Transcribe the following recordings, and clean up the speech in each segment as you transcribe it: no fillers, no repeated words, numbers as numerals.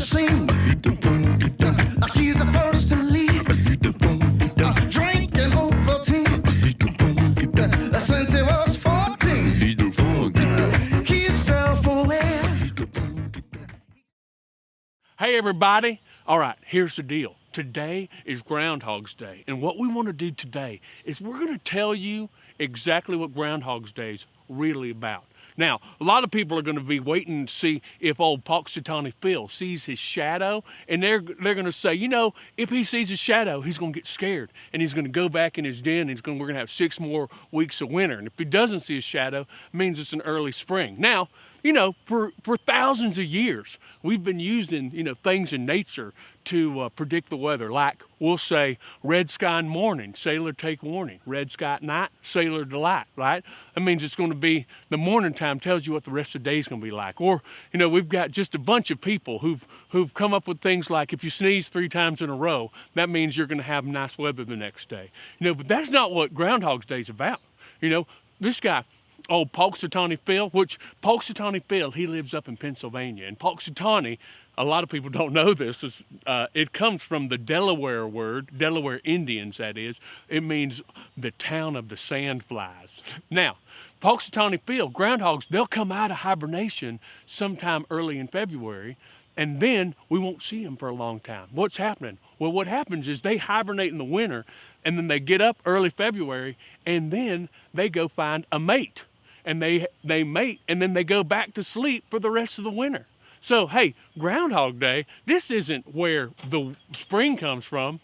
scene. He's the first to leave. Drinking Ovaltine. Since he was 14. He's self-aware. Hey everybody. All right, here's the deal. Today is Groundhog's Day, and what we want to do today is we're going to tell you exactly what Groundhog's Day is really about. Now, a lot of people are going to be waiting to see if old Punxsutawney Phil sees his shadow, and they're going to say, you know, if he sees his shadow, he's going to get scared, and he's going to go back in his den, and we're going to have 6 more weeks of winter. And if he doesn't see his shadow, it means it's an early spring. Now, you know, for thousands of years, we've been using, you know, things in nature to predict the weather. Like, we'll say, red sky in morning, sailor take warning. Red sky at night, sailor delight, right? That means it's going to be, the morning time tells you what the rest of the day is going to be like. Or, you know, we've got just a bunch of people who've come up with things like, if you sneeze 3 times in a row, that means you're going to have nice weather the next day. You know, but that's not what Groundhog's Day is about. You know, this guy, old Punxsutawney Phil, which Punxsutawney Phil, he lives up in Pennsylvania. And Punxsutawney, a lot of people don't know this, it comes from the Delaware word, Delaware Indians that is. It means the town of the sandflies. Now, Punxsutawney Phil, groundhogs, they'll come out of hibernation sometime early in February, and then we won't see them for a long time. What's happening? Well, what happens is they hibernate in the winter, and then they get up early February, and then they go find a mate. And they mate, and then they go back to sleep for the rest of the winter. So, hey, Groundhog Day, this isn't where the spring comes from.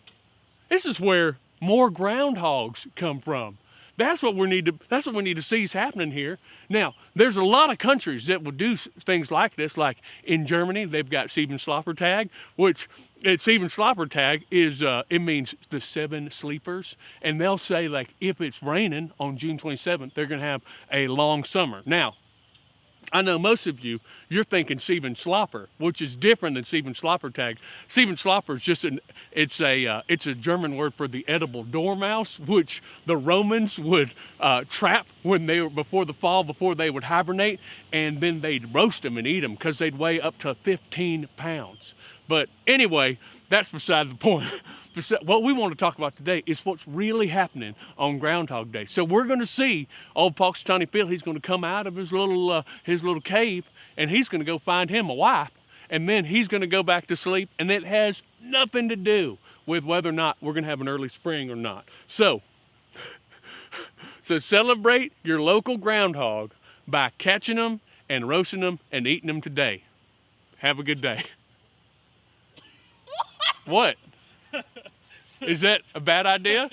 This is where more groundhogs come from. That's what we need to see is happening here. Now, there's a lot of countries that will do things like this. Like in Germany, they've got Sieben-Schlaffertag, which Sieben-Schlaffertag is, it means the 7 sleepers. And they'll say, like, if it's raining on June 27th, they're going to have a long summer. Now, I know most of you, you're thinking Sieben-Schlaffer, which is different than Sieben-Schlaffertag. Sieben-Schlaffer is just it's a German word for the edible dormouse, which the Romans would trap when they were before the fall, before they would hibernate, and then they'd roast them and eat them because they'd weigh up to 15 pounds. But anyway, that's beside the point. What we want to talk about today is what's really happening on Groundhog Day. So we're going to see old Punxsutawney Phil. He's going to come out of his little cave, and he's going to go find him a wife, and then he's going to go back to sleep, and it has nothing to do with whether or not we're going to have an early spring or not. So celebrate your local groundhog by catching them and roasting them and eating them today. Have a good day. What? Is that a bad idea?